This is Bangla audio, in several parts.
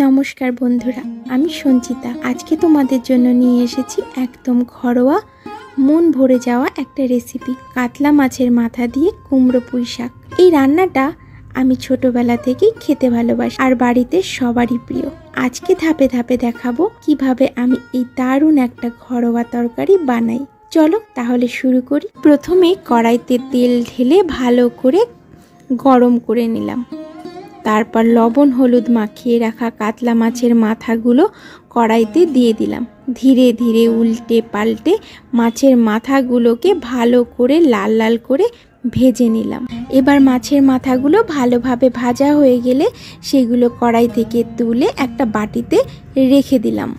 নমস্কার বন্ধুরা, আমি সঞ্চিতা। আজকে তোমাদের জন্য নিয়ে এসেছি একদম ঘরোয়া মন ভরে যাওয়া একটা রেসিপি, কাতলা মাছের মাথা দিয়ে কুমড়ো পুঁই শাক। এই রান্নাটা আমি ছোটবেলা থেকেই খেতে ভালোবাসি আর বাড়িতে সবারই প্রিয়। আজকে ধাপে ধাপে দেখাবো কিভাবে আমি এই দারুণ একটা ঘরোয়া তরকারি বানাই। চলো তাহলে শুরু করি। প্রথমে কড়াইতে তেল ঢেলে ভালো করে গরম করে নিলাম। তারপর লবণ হলুদ মাখিয়ে রাখা কাতলা মাছের মাথাগুলো কড়াইতে দিয়ে দিলাম। ধীরে ধীরে উল্টে পাল্টে মাছের মাথাগুলোকে ভালো করে লাল লাল করে ভেজে নিলাম। এবার মাছের মাথাগুলো ভালোভাবে ভাজা হয়ে গেলে সেগুলো কড়াই থেকে তুলে একটা বাটিতে রেখে দিলাম।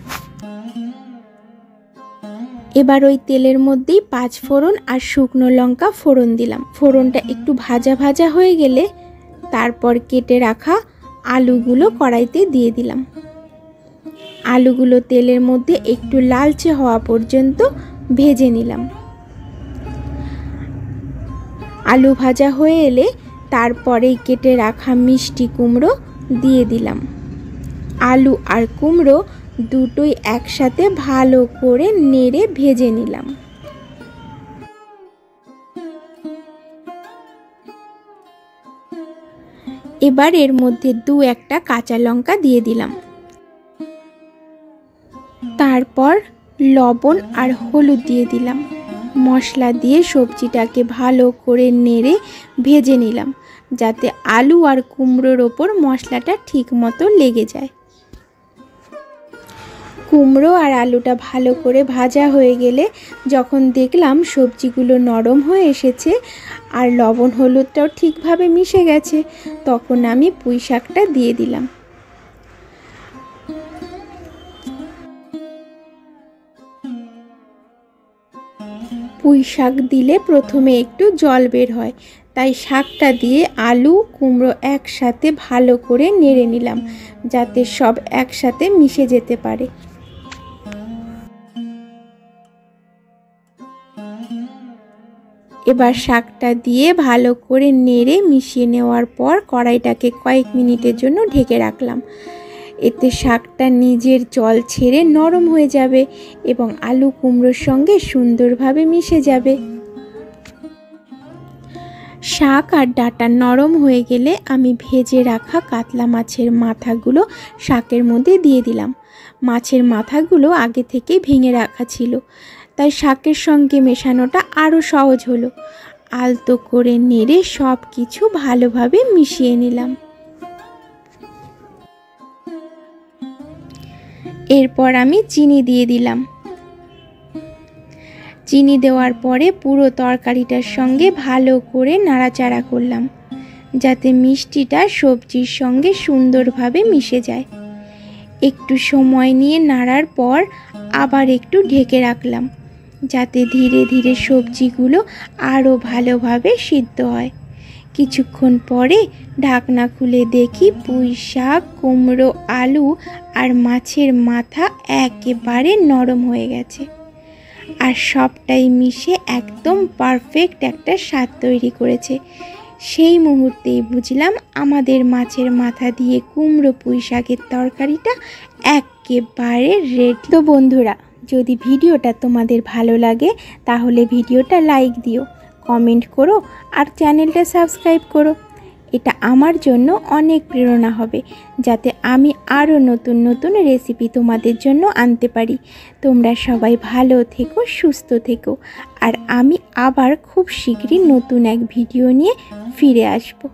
এবার ওই তেলের মধ্যেই 5 ফোড়ন আর শুকনো লঙ্কা ফোড়ন দিলাম। ফোড়নটা একটু ভাজা ভাজা হয়ে গেলে তারপর কেটে রাখা আলুগুলো কড়াইতে দিয়ে দিলাম। আলুগুলো তেলের মধ্যে একটু লালচে হওয়া পর্যন্ত ভেজে নিলাম। আলু ভাজা হয়ে এলে তারপরেই কেটে রাখা মিষ্টি কুমড়ো দিয়ে দিলাম। আলু আর কুমড়ো দুটোই একসাথে ভালো করে নেড়ে ভেজে নিলাম। এবার এর মধ্যে 2-1টা কাঁচা লঙ্কা দিয়ে দিলাম। তারপর লবণ আর হলুদ দিয়ে দিলাম। মশলা দিয়ে সবজিটাকে ভালো করে নেড়ে ভেজে নিলাম, যাতে আলু আর কুমড়োর ওপর মশলাটা ঠিক মতো লেগে যায়। কুমড়ো আর আলুটা ভালো করে ভাজা হয়ে গেলে যখন দেখলাম সবজিগুলো নরম হয়ে এসেছে আর লবণ হলুদটাও ঠিকভাবে মিশে গেছে, তখন আমি পুঁই শাকটা দিয়ে দিলাম। পুঁই শাক দিলে প্রথমে একটু জল বের হয়, তাই শাকটা দিয়ে আলু কুমড়ো একসাথে ভালো করে নেড়ে নিলাম, যাতে সব একসাথে মিশে যেতে পারে। এবার শাকটা দিয়ে ভালো করে নেড়ে মিশিয়ে নেওয়ার পর কড়াইটাকে কয়েক মিনিটের জন্য ঢেকে রাখলাম। এতে শাকটা নিজের জল ছেড়ে নরম হয়ে যাবে এবং আলু কুমড়োর সঙ্গে সুন্দরভাবে মিশে যাবে। শাক আর ডাঁটা নরম হয়ে গেলে আমি ভেজে রাখা কাতলা মাছের মাথাগুলো শাকের মধ্যে দিয়ে দিলাম। মাছের মাথাগুলো আগে থেকেই ভেঙে রাখা ছিল, তাই শাকের সঙ্গে মেশানোটা আরও সহজ হলো। আলতো করে নেড়ে সব কিছু ভালোভাবে মিশিয়ে নিলাম। এরপর আমি চিনি দিয়ে দিলাম। চিনি দেওয়ার পরে পুরো তরকারিটার সঙ্গে ভালো করে নাড়াচাড়া করলাম, যাতে মিষ্টিটা সবজির সঙ্গে সুন্দরভাবে মিশে যায়। একটু সময় নিয়ে নাড়ার পর আবার একটু ঢেকে রাখলাম, যাতে ধীরে ধীরে সবজিগুলো আরও ভালোভাবে সিদ্ধ হয়। কিছুক্ষণ পরে ঢাকনা খুলে দেখি পুঁই শাক, কুমড়ো, আলু আর মাছের মাথা একেবারে নরম হয়ে গেছে আর সবটাই মিশে একদম পারফেক্ট একটা স্বাদ তৈরি করেছে। সেই মুহূর্তেই বুঝলাম আমাদের মাছের মাথা দিয়ে কুমড়ো পুঁই শাকের তরকারিটা একেবারে রেডি। তো বন্ধুরা, যদি ভিডিওটা তোমাদের ভালো লাগে তাহলে ভিডিওটা লাইক দিও, কমেন্ট করো আর চ্যানেলটা সাবস্ক্রাইব করো। এটা আমার জন্য অনেক প্রেরণা হবে, যাতে আমি আরও নতুন নতুন রেসিপি তোমাদের জন্য আনতে পারি। তোমরা সবাই ভালো থেকো, সুস্থ থেকো, আর আমি আবার খুব শীঘ্রই নতুন এক ভিডিও নিয়ে ফিরে আসবো।